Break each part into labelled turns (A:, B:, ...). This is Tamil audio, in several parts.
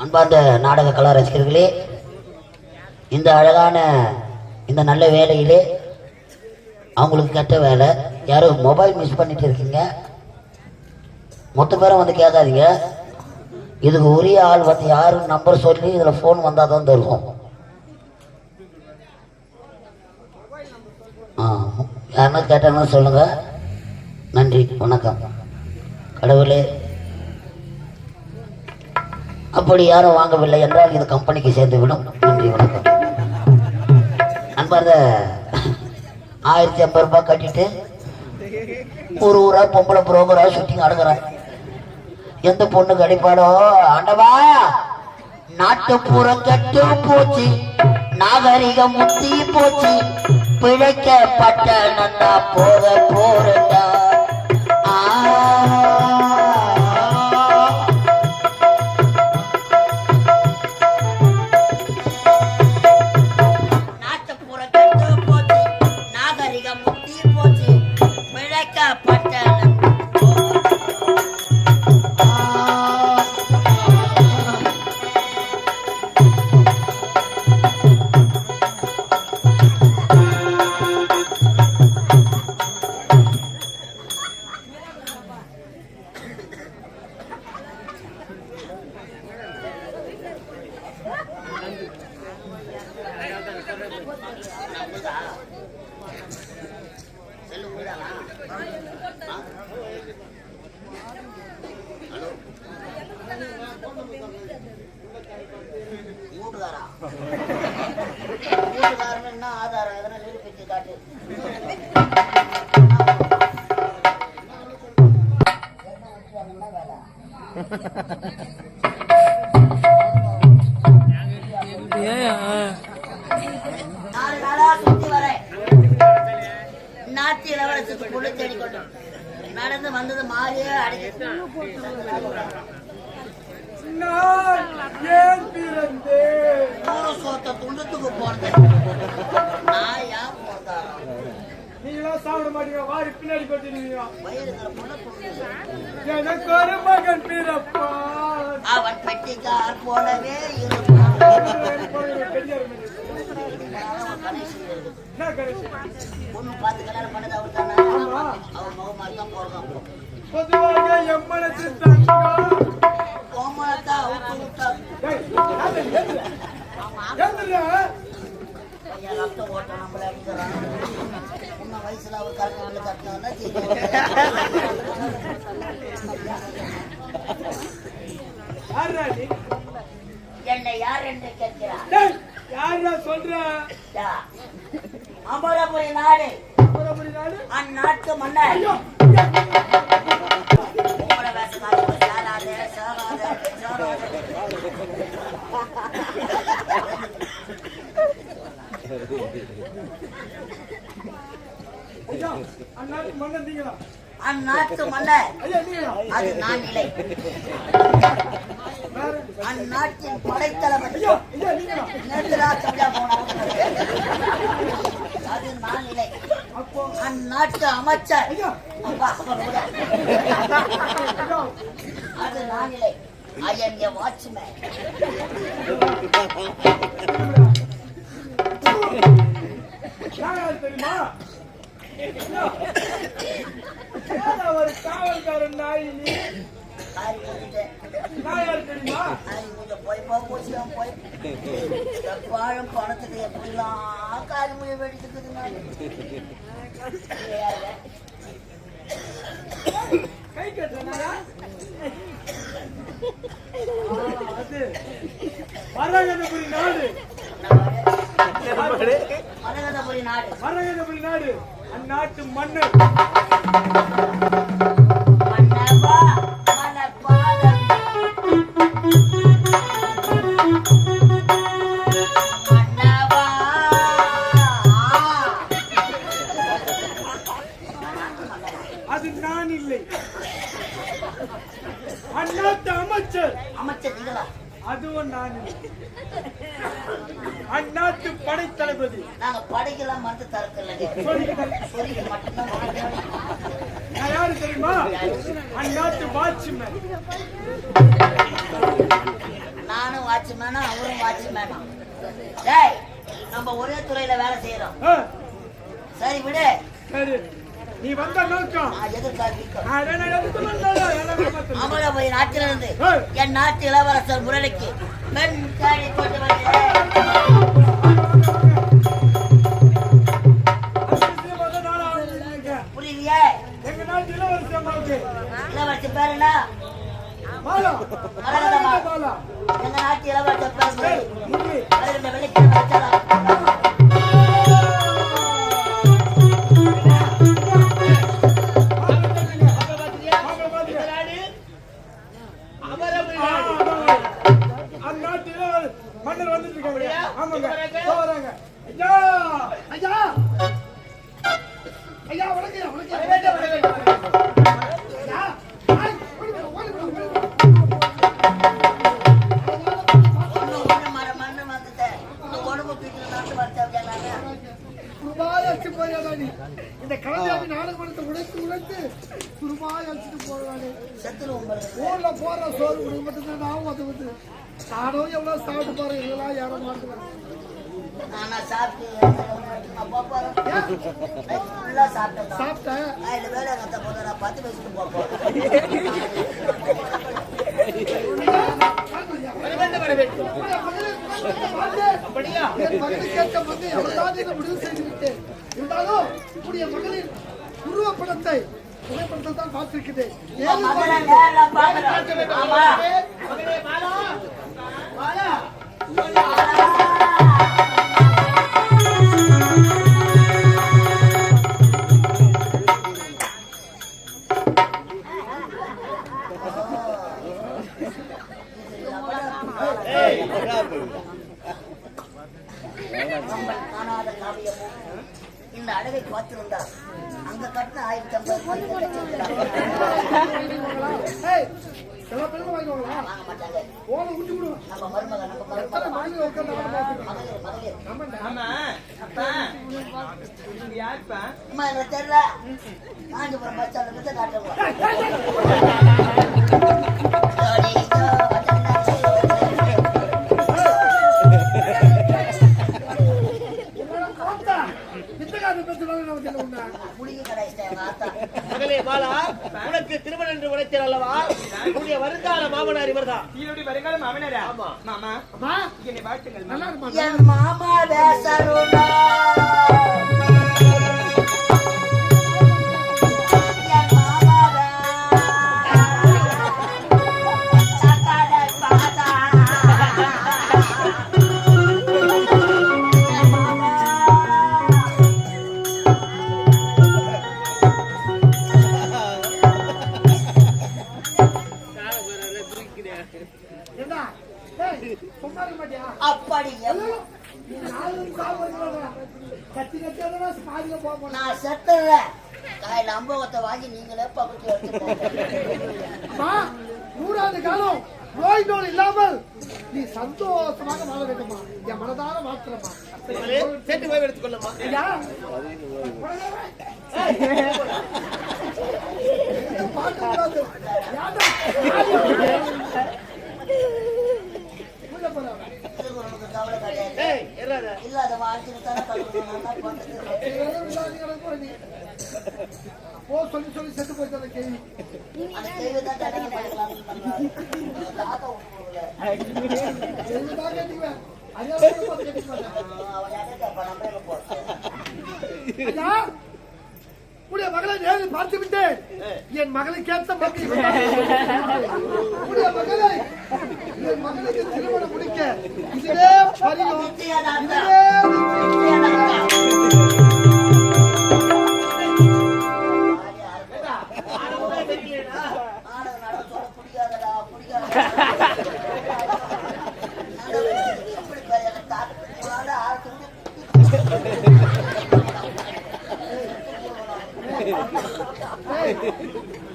A: அன்பார்ந்த நாடக கலா ரசிகர்களே, இந்த அழகான இந்த நல்ல வேலையிலே அவங்களுக்கு கெட்ட வேலை. யாரும் மொபைல் மிஸ் பண்ணிட்டு இருக்கீங்க, மொத்த பேரும் வந்து கேட்காதீங்க. இதுக்கு உரிய ஆள் வந்து யாரும் நம்பர் சொல்லி இதில் ஃபோன் வந்தால் தான் தருவோம். யாருன்னா கேட்டாங்கன்னு சொல்லுங்க. நன்றி, வணக்கம். கடவுளே, அப்படி யாரும் வாங்கவில்லை என்றால் இது கம்பெனிக்கு சேர்ந்து விடும். நன்றி, வணக்கம். அன்பார்ந்த 1050 ரூபாய் கட்டிட்டு ஒரு ஊரா பொம்பளை புரோக்கரா ஷூட்டிங் அடுக்கிறேன். எந்த பொண்ணுக்கு அடிப்பாடோ ஆண்டவா, நாட்டுப்புறம் கெட்டு போச்சு, நாகரிகம் முத்தி போச்சு, பிழைக்கப்பட்ட நன்னா போக போறா. நடந்து வந்தது மாறியே அடிக்க துண்டத்துக்கு போறது.
B: நீங்களா சாப்பிட மாட்டீங்க, வாரி பின்னாடி கொட்டிடுவீங்க.
A: அவன் பெட்டிக்கார் போலவே இருப்பான். பொண்ணு பார்த்து கல்யாணம் பண்ணது அவர் தானே, அவர் முகமாக தான் போறதான்.
B: பொதுவாக எம்மனத்து
A: கோமலத்தை அவுத்து விட்டார். ரத்தம் ஓட்ட நம்மள அடிக்கிறான். உன்ன வயசுல அவர் கரெக்ட் கட்டினா என்னை யார் என்று கேட்கிறார்.
B: யாரா சொல்ற?
A: அமரபுரி நாடு, அந்நாட்டு மன்னர். அந்நாட்டு மன்னர் அது நான் இல்லை. அந்நாட்டின் படைத்தளபதி அது நான் இல்லை. அந்நாட்டு அமைச்சர் அது நான் இல்லை. I am a watchman.
B: தெரியுமா ஒரு காவல்காரன் நாய் தெரியுமா?
A: பாழும் பணத்துக்கு எப்படிலாம் காரி மொழி வெடிச்சுக்குதுங்க.
B: கை கட்டுறா மரகதபுரி நாடு.
A: மரகதபுரி நாடு,
B: மரகதபுரி நாடு அந்நாட்டு மன்னர். அது நான் இல்லை. அந்நாட்டு அமைச்சர்.
A: அமைச்சர்
B: அதுவும் நான் இல்லை. அந்நாட்டு படை தளபதி.
A: நாங்க படைக்கெல்லாம் மருந்து தரத்தில்லை, மட்டும்தான்.
B: நான் யாரு தெரியுமா? அந்நாட்டு வாட்ச்மேன்.
A: நானும் வாட்ச்மேனா அவரும் வாட்ச்மேனா. டேய் நம்ம ஒரே துறையில வேலை செய்யறோம். சரி விடு.
B: சரி நீ வந்த நோக்கம்
A: அமலாபுரி நாட்டிலிருந்து என் நாட்டு இளவரசர் முரளிக்கு பெண் தேடி கொண்டு வருகிறேன். புரியலையே?
B: எங்க நாட்டு
A: இளவரசர் பேர் என்ன? எங்க நாட்டு இளவரசர் பேர் வெள்ளிக்கிழமை
B: மன்னர் வந்துட்டு இருக்காங்க. ஆமாங்க வராங்க. ஐயா ஐயா வணக்கம் இந்த கலைஞாமி நாடகத்தை உடைத்து குருமாய் அழைச்சிட்டு போறானே. ஊர்ல போற சோறு குடும்பத்துக்கு நான் வந்து நானும் எவ்வளவு சாப்பிட்டு போறேன். இதெல்லாம் யாரும் மாட்டுவேன். சாப்பிட்டேன். முடிவு செய்துவிட்டேன். இருந்தாலும் உடைய மகளின் உருவப்படத்தை புகைப்படத்தை தான் பார்த்திருக்கிறேன்.
A: இந்த அழகை பார்த்திருந்தார் அங்க கட்ட 1050 தெரியல காஞ்சிபுரம் பஸ் ஸ்டாண்ட்
C: மகளே பாலா, உனக்கு திருமணம் என்று உழைத்தேன் அல்லவா? உன்னுடைய வருங்கால மாமனார் இவர்தான்.
B: வருங்கால மாமனாரா?
C: ஆமா.
B: மாமா என்னை வாழ்த்துங்கள்.
A: என் மாமா பேசணும்டா. அப்படி நான் செத்துற காயில அம்பகத்தை வாங்கி நீங்களே பகுதி
B: நூறாண்டு காலம் நோய் நோய் இல்லாமல் நீ சந்தோஷமாக வாழ வேண்டுமா? என் மனதார வாழ்த்துறமா.
C: சேர்த்து போய் எடுத்துக் கொள்ளமா.
B: பார்க்கக்கூடாது.
A: கவலை கிடையாது. இல்லாத வாழ்க்கை
B: சொல்லி சொல்லி செத்து போயிட்டு கேள்வி உடைய மகளை நேரில் பார்த்து விட்டேன். என் மகளை கேட்ட மக்கள் உடைய மகளை என் மகளுக்கு திருமணம் முடிக்க இதுவே பரியும்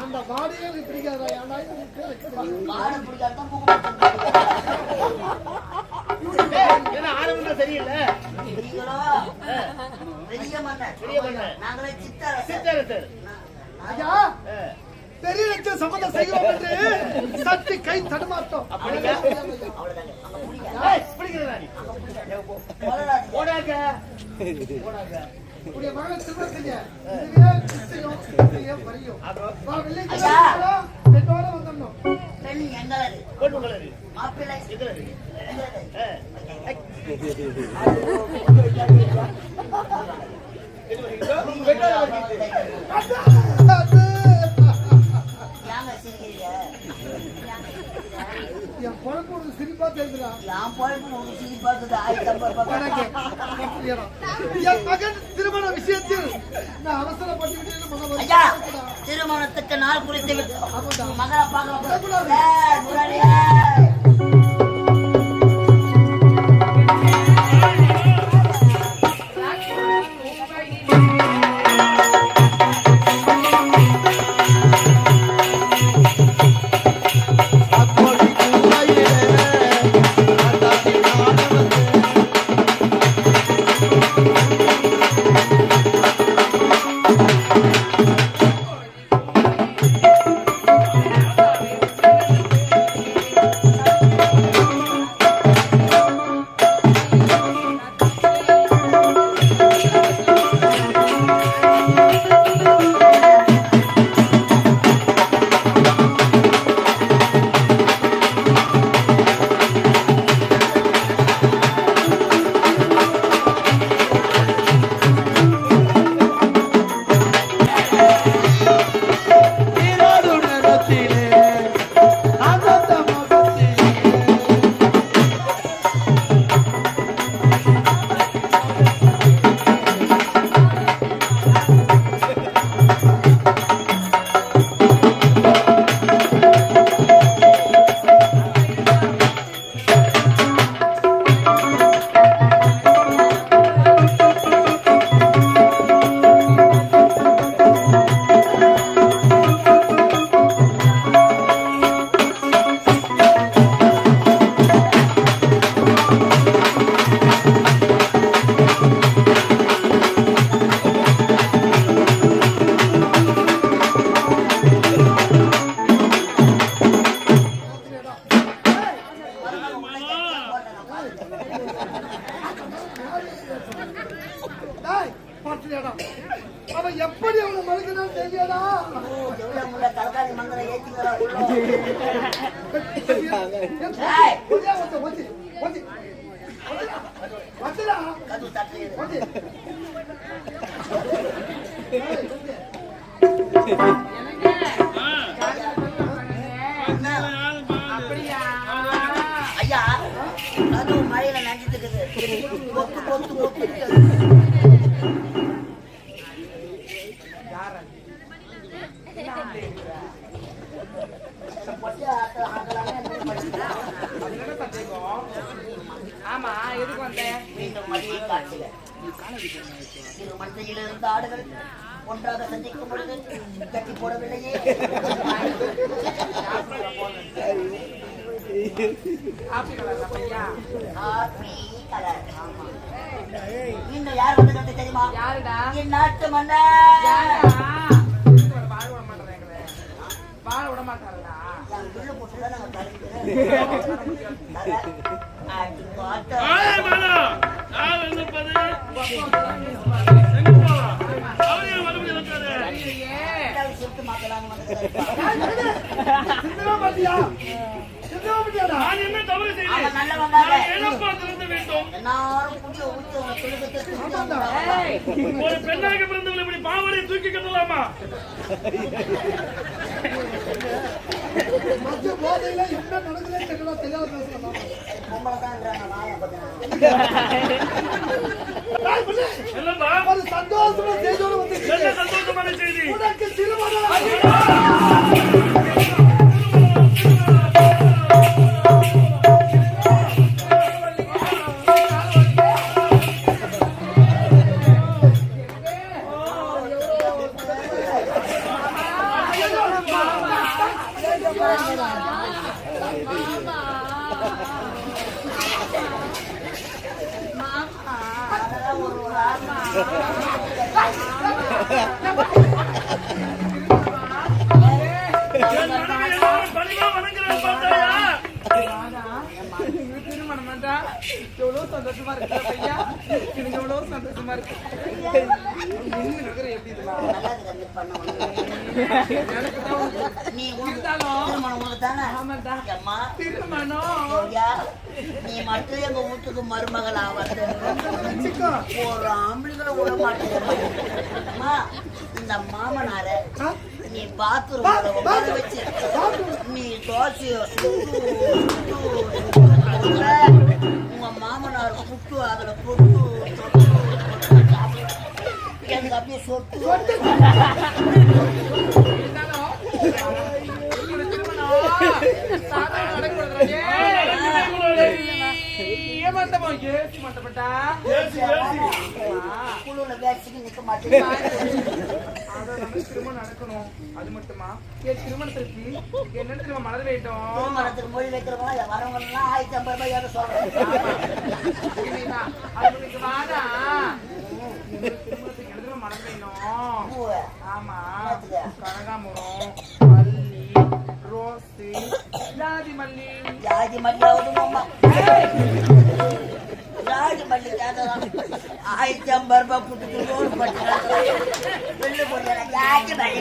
B: அந்த பாடியை பிடிக்காதா?
C: ஆரம்பம் சரியில்லை.
A: பெரிய மன்னர் நாங்களே சித்தரசர்.
B: ஐயா பெரிய இடத்தில் சம்மந்தம் செய்கிறோம் என்று சற்று கை தடுமாட்டோம்.
C: அப்படியா? ஏய், பிடிக்கிறதா நீ? போடாத.
B: உடைய மகளை திருமணம் செய்ய இதுவே நிச்சயம், இதுவே வரியும். வா, வெள்ளிக்கிழமை பெண்ணோட வந்துடணும்.
A: பெண் எங்களது
C: பொண்ணு கலரு.
A: மாப்பிள்ளை
C: எங்களது.
A: யாங்க சிரிக்கிறீங்க?
B: என் பொழப்பு ஒரு சிரிப்பா தெரியுதுடா.
A: என் பொழப்பு உங்களுக்கு சிரிப்பா இருக்குது.
B: எனக்கு என் மகன் திருமண விஷயத்தில் நான் அவசரப்பட்டுக்கிட்டு மகன்
A: ஐயா,
B: வருகிறான்.
A: திருமணத்துக்கு நாள் குறித்து விட்டு
B: ஆமாண்டா.
A: மகளை பார்க்க
B: வரக்கூடாது.
A: முன்னாடியே
B: அவன் எப்படி அவனை மறுக்கிறான் தெரியாதா?
A: தலகாணி மந்திரம் ஏற்றிக்கிறா கது தட்டு ஐயா, அது மழையில நஞ்சிட்டு இருக்குது. கொத்து கொத்து கொத்து
D: ஆமா, எதுக்கு வந்தேன்?
A: மீண்டும் மதியை காட்சில இரு மந்தையில் இருந்த ஆடுகள் ஒன்றாக சந்திக்கும் பொழுது கட்டி போடவில்லையே.
D: காப்பி கலர்ல பையா.
A: Coffee colour. ஆமா. இன்னும் யார் வந்து தெரியுமா?
D: யாருடா?
A: என் நாட்டு மன்னர்.
D: யாரா? வாழ விட மாட்டேறாங்களே. வாழ விட மாட்டாங்களா?
A: உள்ள போட்டுதான் நாங்க தருகிறோம். சுட்டு மாத்தலாம்
E: ஒரு பெண்ணாக பிறந்தவர்கள் இப்படி பாவனை தூக்கி கட்டலாமா?
B: போதையில என்ன நடக்குதுன்னு தெரியல, தெரியாத பேசலாம். ஒரு சந்தோஷமான செய்தியோடு வந்து
E: என்ன சந்தோஷமான செய்தி?
B: உனக்கு திருமணம்.
D: திருமணம் வந்தா எவ்வளவு சந்தோஷமா இருக்கு ஐயா. எனக்கு எவ்வளவு சந்தோஷமா இருக்கு. இன்னும் இருக்கிற எப்படி இதெல்லாம்
A: நீ
D: இருந்தாலும்
A: திருமணம் உங்களுக்கு தானே
D: ஆமாண்டா.
A: அம்மா
D: திருமணம்
A: ஐயா, நீ மட்டும் எங்க வீட்டுக்கு மருமகள் ஆவது ஒரு ஆம்பளைகளை விட மாட்டேங்கம்மா. இந்த மாமனார நீ பாத்ரூம்ல உட்கார வச்சு நீ தோசைய உங்க மாமனார் புட்டு அதுல புட்டு எனக்கு அப்படியே சொட்டு குழுல பேசிக்கு நிக்க மாட்டேன்.
D: திருமணம் நடக்கணும். அது மட்டுமா என் திருமணத்திற்கு என்ன திரும்ப மலர் வேண்டும்.
A: திருமணத்துக்கு மொழி வைக்கிறவங்க வரவங்க எல்லாம் 1550 ரூபாய் சொல்றேன்.
D: அதுக்கு வாடா திருமணத்துக்கு எழுதுற மலர் வேணும். ஆமா கனகாமரம், மல்லி, ரோஸு, ஜாதி மல்லி.
A: ஜாதி மல்லியாவது அம்மா ஜாதி மல்லி கேட்டதான் 1550 ரூபாய் கொடுத்து லோன் பட்டுறாங்க. வெள்ளு போடுற ஜாதி மல்லி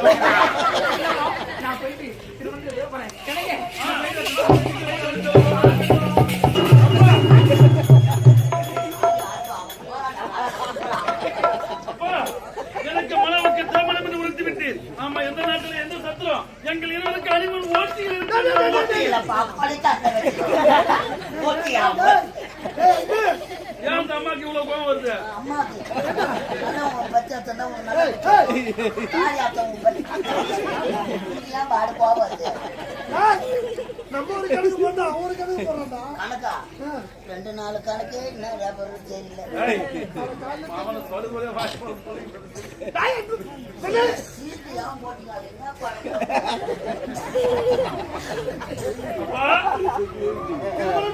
D: நான் போயிட்டு திருமணத்துக்கு போறேன். கிடைக்க
E: எனக்கு மனவுக்கு திருமணம் என்று உறுத்தி விட்டீர். ஆமா, எந்த நாட்டில் எந்த சத்திரம் எங்கள் இருவருக்கு அறிவு ஓட்டியில் ஏன் அந்த அம்மாக்கு இவ்வளவு கோபம் வருது?
B: நம்ம ஒரு கணக்கு போட்டா அவரு கணக்கு போடுறா
A: கணக்கா 2 நாள் கணக்கே என்ன வியாபாரம் தெரியல.
E: அவனை சொல்லுவதே
A: சீட்டு ஏன் போட்டீங்க? என்ன பண்ண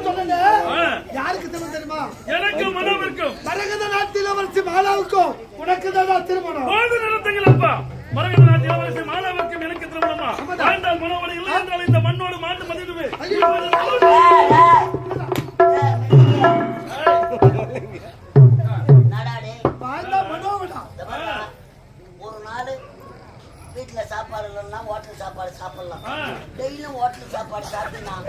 B: சொல்லுங்க. யாருக்கு திருமணம் தெரியுமா?
E: எனக்கு மனம் இருக்கும்.
B: மரகத நாட்டு இளவரசி மாலாவுக்கும் உனக்கு தான் திருமணம்.
E: போது நடத்துங்களப்பா. மரகத நாட்டு இளவரசி மாலாவுக்கும் எனக்கு திருமணமா? வேண்டாம், மனோவரை இல்லை என்றால் இந்த மண்ணோடு மாட்டு மதிடுவே.
A: நாடாடே
B: வாழ்ந்தா மனோவடா.
A: ஒரு நாள் வீட்டுல சாப்பாடு இல்லைன்னா ஹோட்டல் சாப்பாடு சாப்பிடலாம். டெய்லியும் ஹோட்டல் சாப்பாடு சாப்பிட்டு நான்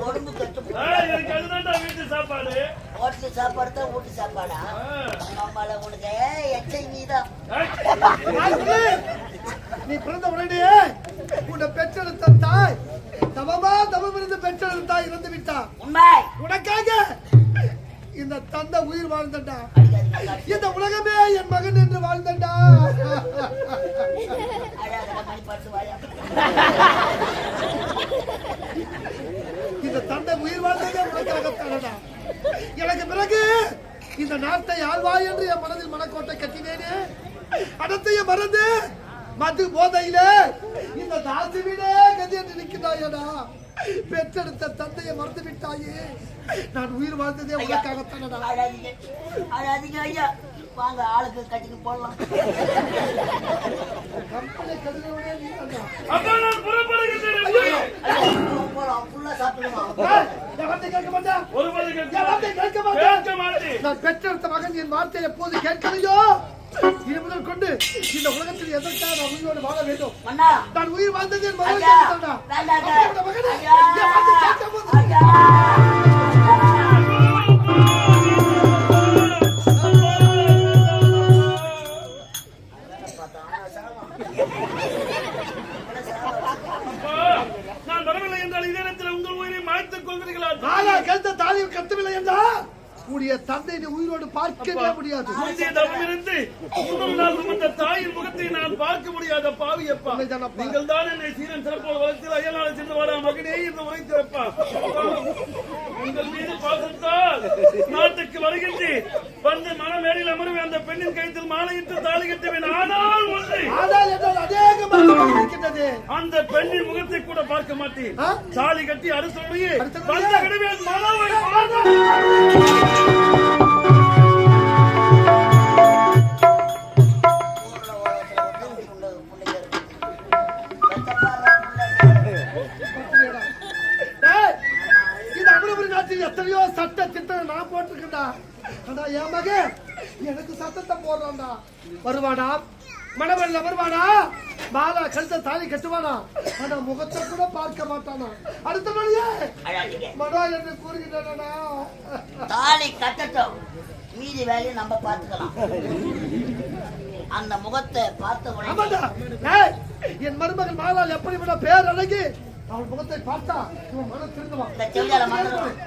A: உடம்பு கெட்டு
E: எனக்கு அதுதான்டா வீட்டு சாப்பாடு.
A: ஹோட்டல் சாப்பாடு தான் வீட்டு சாப்பாடா? நம்மள உனக்கு எச்சைதான்.
B: நீ பிறந்த உடனே உன்னை பெற்றெடுத்த தாய் தவம் இருந்து பெற்றெடுத்த தாய் இறந்து விட்டா.
A: உண்மை
B: உனக்காக இந்த தந்தை உயிர் வாழ்ந்தண்டா. இந்த உலகமே என் மகன் என்று வாழ்ந்தண்டா. இந்த தந்தை உயிர் வாழ்ந்ததே உனக்காகத்தானடா. எனக்கு பிறகு இந்த நாட்டை ஆழ்வாய் என்று என் மனதில் மனக்கோட்டை கட்டினேனே, அடத்தைய மறந்து மது போதையில இந்த தாசிவிடே கதி என்று நிற்கிறாயடா. பெற்றெடுத்த தந்தையை மறந்து விட்டாயே. நான் உயிர் வாழ்ந்ததே உனக்காகத்தானடா.
A: அழாதீங்க ஐயா, வாங்க ஆளுக்கு கட்டிக்கு போடலாம்.
B: கம்பெனி கதிரவனே நீ தான்டா.
E: அப்பா, நான் புறப்படுகிறேன்.
A: போலாம், ஃபுல்லா சாப்பிடுவோம்.
B: என் வார்த்தை கேட்க மாட்டா?
E: ஒரு பது
B: என் வார்த்தை கேட்க மாட்டா?
E: கேட்க மாட்டேன்.
B: நான் பெற்றெடுத்த மகன் என் வார்த்தையை எப்போது கேட்கலையோ, இது முதல் கொண்டு இந்த உலகத்தில் எதற்காக நான் உயிரோடு வாழ வேண்டும்?
A: அண்ணா,
B: நான் உயிர் வாழ்ந்தது என் மகன்
A: ஐயா,
B: தான்டா.
A: வேண்டாங்க.
B: அப்படிப்பட்ட மகனே,
A: ஐயா,
B: என் வார்த்தை கேட்க போது
A: ஐயா.
E: நான் வரவில்லை என்றால் இதே நேரத்தில் உங்கள் உயிரை மாய்த்துக் கொள்வீர்களா?
B: நாளா கழுத்த தாலியில் கட்டவில்லை என்றா உடைய தந்தை உயிரோடு பார்க்கவே முடியாது.
E: முந்தைய தவம் இருந்து முதல் நாள் சுமந்த தாயின் முகத்தை நான் பார்க்க முடியாத பாவி அப்பா.
B: உண்மைதானப்பா.
E: நீங்கள் தான் என்னை சீரன் சிறப்போடு வளர்த்து அயலாள சென்று வாடா மகனே என்று உரைத்திருப்பா. உங்கள் மீது பாசத்தால் நாட்டுக்கு வருகின்றேன். வந்து மனமேடையில் அமர்வு அந்த பெண்ணின் கைத்தில் மாலையிட்டு தாலி கட்டுவேன். ஆனால் ஒன்று,
B: ஆனால் என்றால் அநேகமாக இருக்கின்றது.
E: அந்த பெண்ணின் முகத்தை கூட பார்க்க மாட்டேன்.
B: ஆ?
E: தாலி கட்டி அடுத்தபடியே
B: அடுத்தபடியே?
E: வந்த விடுவேன். மனவை
B: இந்த அமரபுரி நாட்டில் எத்தனையோ சட்ட திட்டம் நான் போட்டிருக்கேன்டா. ஆனா என் மகன் எனக்கு சத்தத்தை போடுறான்டா. வருவாடா, மணவெல்ல வருவானா, மாலா கழுத்த தாலி கட்டுவானா, ஆனா முகத்தை கூட பார்க்க மாட்டானா. அடுத்த மணியே மனோ என்று கூறுகின்றனா.
A: தாலி கட்டட்டும், மீதி வேலையை நம்ம பார்த்துக்கலாம். அந்த முகத்தை பார்த்த உடனே
B: என் மருமகன் மாலால் எப்படி விட பேர் அழகி அவள் முகத்தை பார்த்தா இவன் மனம் திருந்துவான்.
A: இந்த செவியால மறந்துடுவான்.